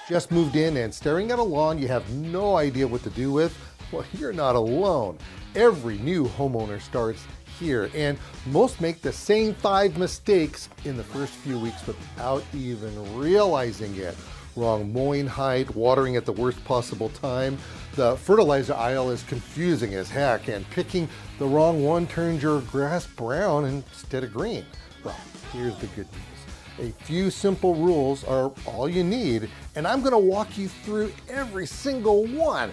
Just moved in and staring at a lawn you have no idea what to do with? Well, you're not alone. Every new homeowner starts here, and most make the same 5 mistakes in the first few weeks without even realizing it. Wrong mowing height, watering at the worst possible time. The fertilizer aisle is confusing as heck, and picking the wrong one turns your grass brown instead of green. Well, here's the good news. A few simple rules are all you need, and I'm going to walk you through every single one.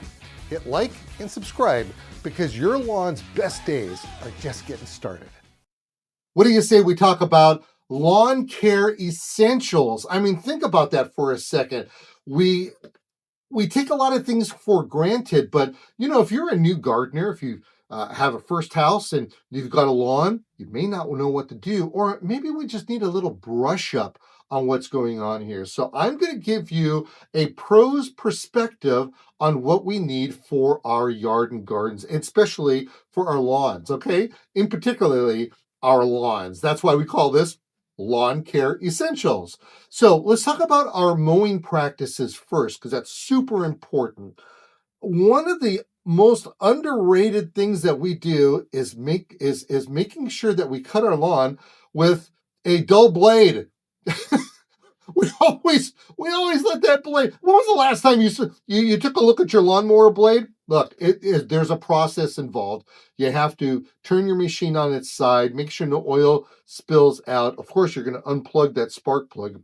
Hit like and subscribe because your lawn's best days are just getting started. What do you say we talk about lawn care essentials? I mean, think about that for a second. We take a lot of things for granted, but if you're a new gardener, if you have a first house and you've got a lawn, you may not know what to do, or maybe we just need a little brush up on what's going on here. So I'm going to give you a pro's perspective on what we need for our yard and gardens, especially for our lawns, okay? In particularly our lawns. That's why we call this lawn care essentials. So let's talk about our mowing practices first, because that's super important. One of the most underrated things that we do is making sure that we cut our lawn with a dull blade. we always let that blade. When was the last time you took a look at your lawnmower blade? Look, there's a process involved. You have to turn your machine on its side, make sure no oil spills out. Of course, you're going to unplug that spark plug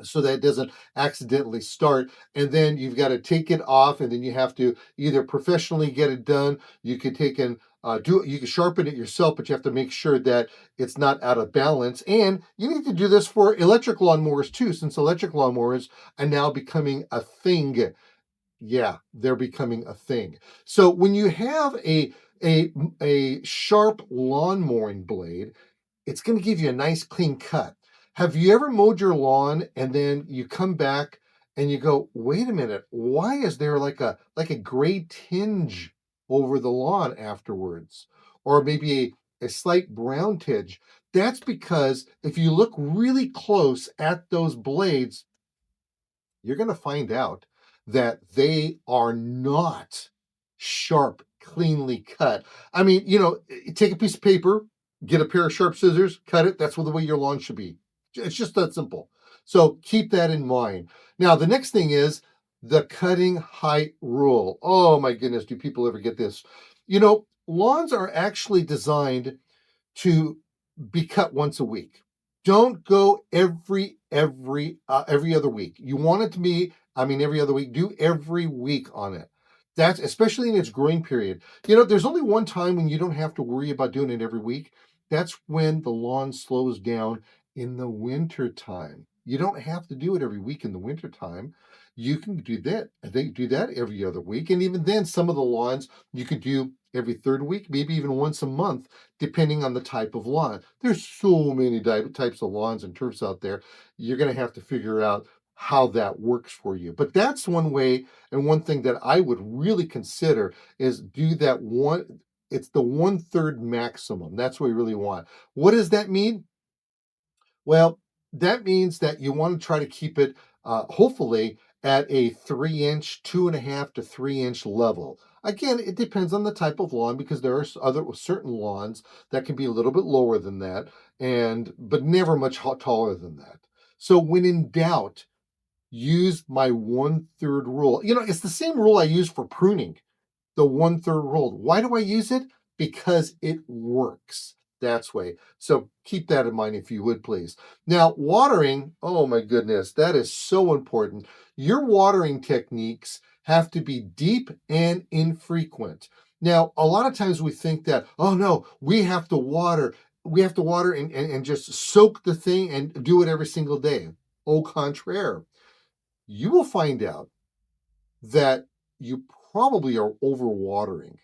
so that it doesn't accidentally start, and then you've got to take it off, and then you have to either professionally get it done. You can take and you can sharpen it yourself, but you have to make sure that it's not out of balance. And you need to do this for electric lawnmowers too, since electric lawnmowers are now becoming a thing. Yeah, they're becoming a thing. So when you have a sharp lawn mowing blade, it's going to give you a nice clean cut. Have you ever mowed your lawn and then you come back and you go, wait a minute, why is there like a gray tinge over the lawn afterwards? Or maybe a slight brown tinge. That's because if you look really close at those blades, you're going to find out that they are not sharp, cleanly cut. I mean, take a piece of paper, get a pair of sharp scissors, cut it. That's the way your lawn should be. It's just that simple. So keep that in mind. Now, the next thing is the cutting height rule. Oh my goodness, do people ever get this? Lawns are actually designed to be cut once a week. Don't go every other week. You want it to be, every other week. Do every week on it. That's especially in its growing period. There's only one time when you don't have to worry about doing it every week. That's when the lawn slows down in the winter time. You don't have to do it every week in the winter time. You can do that. They do that every other week. And even then, some of the lawns you could do every third week, maybe even once a month, depending on the type of lawn. There's so many types of lawns and turfs out there. You're going to have to figure out how that works for you. But that's one way, and one thing that I would really consider is do that one. It's the 1/3 maximum. That's what we really want. What does that mean? Well, that means that you want to try to keep it, hopefully, at a 3 inch, 2.5 to 3 inch level. Again, it depends on the type of lawn because there are other certain lawns that can be a little bit lower than that, but never much taller than that. So when in doubt, use my 1/3 rule. It's the same rule I use for pruning, the 1/3 rule. Why do I use it? Because it works. That's way. So keep that in mind if you would, please. Now, watering, oh my goodness, that is so important. Your watering techniques have to be deep and infrequent. Now, a lot of times we think that, oh no, we have to water. We have to water and just soak the thing and do it every single day. Au contraire, you will find out that you probably are overwatering.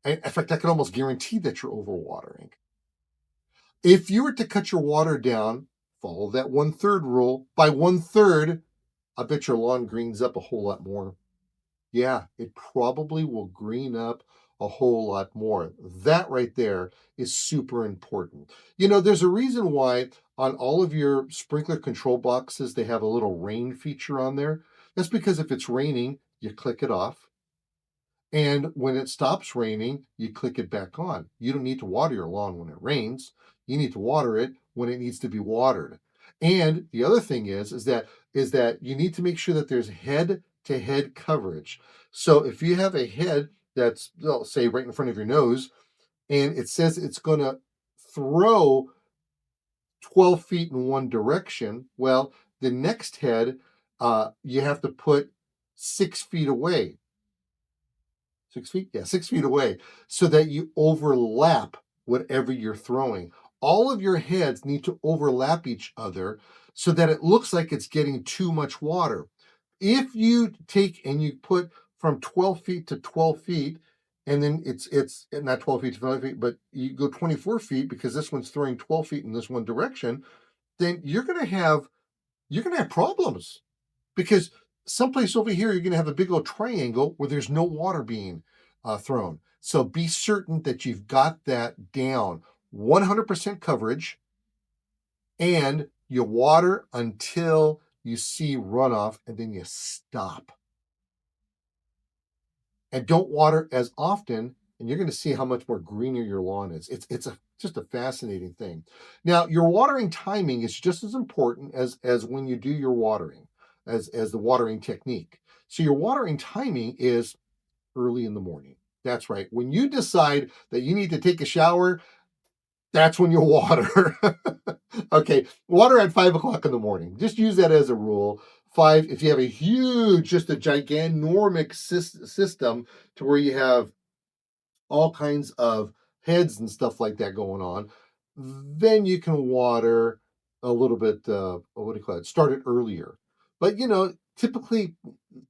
And in fact, I can almost guarantee that you're overwatering. If you were to cut your water down, follow that 1/3 rule by 1/3, I bet your lawn greens up a whole lot more. Yeah, it probably will green up a whole lot more. That right there is super important. You know, there's a reason why on all of your sprinkler control boxes, they have a little rain feature on there. That's because if it's raining, you click it off. And when it stops raining, you click it back on. You don't need to water your lawn when it rains. You need to water it when it needs to be watered. And the other thing is that you need to make sure that there's head to head coverage. So if you have a head that's, well, say right in front of your nose, and it says it's going to throw 12 feet in one direction, well, the next head, you have to put 6 feet away. 6 feet? Yeah, 6 feet away, so that you overlap whatever you're throwing. All of your heads need to overlap each other so that it looks like it's getting too much water. If you take and you put from 12 feet to 12 feet, and then it's not 12 feet to 12 feet, but you go 24 feet because this one's throwing 12 feet in this one direction, then you're gonna have problems because someplace over here you're going to have a big old triangle where there's no water being thrown. So be certain that you've got that down. 100% coverage, and you water until you see runoff, and then you stop. And don't water as often, and you're going to see how much more greener your lawn is. Just a fascinating thing. Now, your watering timing is just as important as when you do your watering, as the watering technique. So your watering timing is early in the morning. That's right. When you decide that you need to take a shower, that's when you water. Okay, water at 5 o'clock in the morning. Just use that as a rule. Five, if you have a huge, just a gigantic system to where you have all kinds of heads and stuff like that going on, then you can water a little bit. What do you call it? Start it earlier, but typically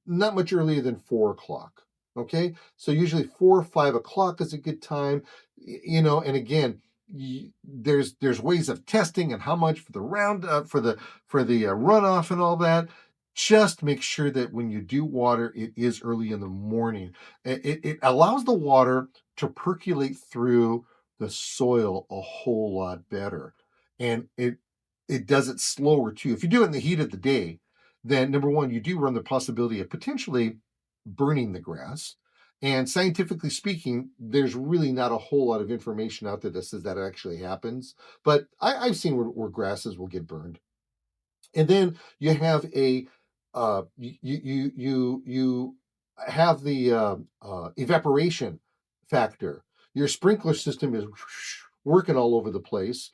not much earlier than 4 o'clock. Okay, so usually 4 or 5 o'clock is a good time. And again, there's ways of testing and how much for the round for the runoff and all that. Just make sure that when you do water, it is early in the morning. It allows the water to percolate through the soil a whole lot better, and it does it slower too. If you do it in the heat of the day, then number one, you do run the possibility of potentially burning the grass. And scientifically speaking, there's really not a whole lot of information out there that says that actually happens. But I've seen where grasses will get burned. And then you have you have the evaporation factor. Your sprinkler system is working all over the place,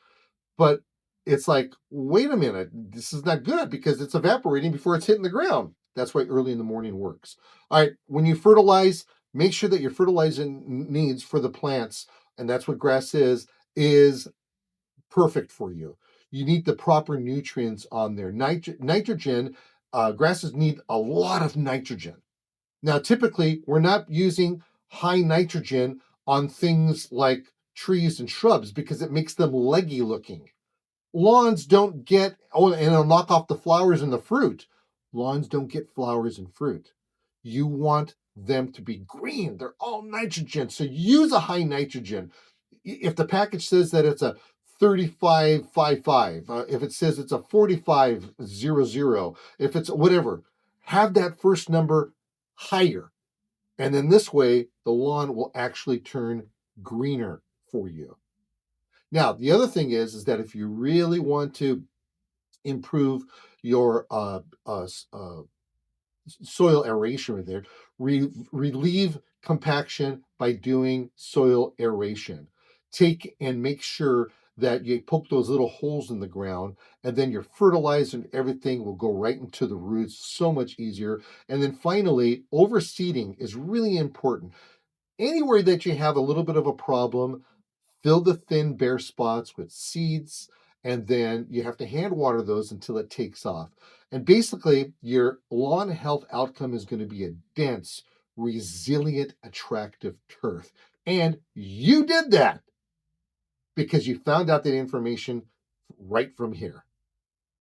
but it's like, wait a minute, this is not good because it's evaporating before it's hitting the ground. That's why early in the morning works. All right, when you fertilize, make sure that your fertilizing needs for the plants, and that's what grass is perfect for you. You need the proper nutrients on there. Nitrogen, grasses need a lot of nitrogen. Now, typically, we're not using high nitrogen on things like trees and shrubs because it makes them leggy looking. Lawns don't get, oh, and it'll knock off the flowers and the fruit. Lawns don't get flowers and fruit. You want them to be green. They're all nitrogen. So use a high nitrogen. If the package says that it's a 3555, if it says it's a 4500, if it's whatever, have that first number higher. And then this way, the lawn will actually turn greener for you. Now, the other thing is that if you really want to improve your soil aeration right there, relieve compaction by doing soil aeration. Take and make sure that you poke those little holes in the ground, and then your fertilizer and everything will go right into the roots so much easier. And then finally, overseeding is really important. Anywhere that you have a little bit of a problem, fill the thin bare spots with seeds, and then you have to hand water those until it takes off. And basically, your lawn health outcome is going to be a dense, resilient, attractive turf. And you did that because you found out that information right from here.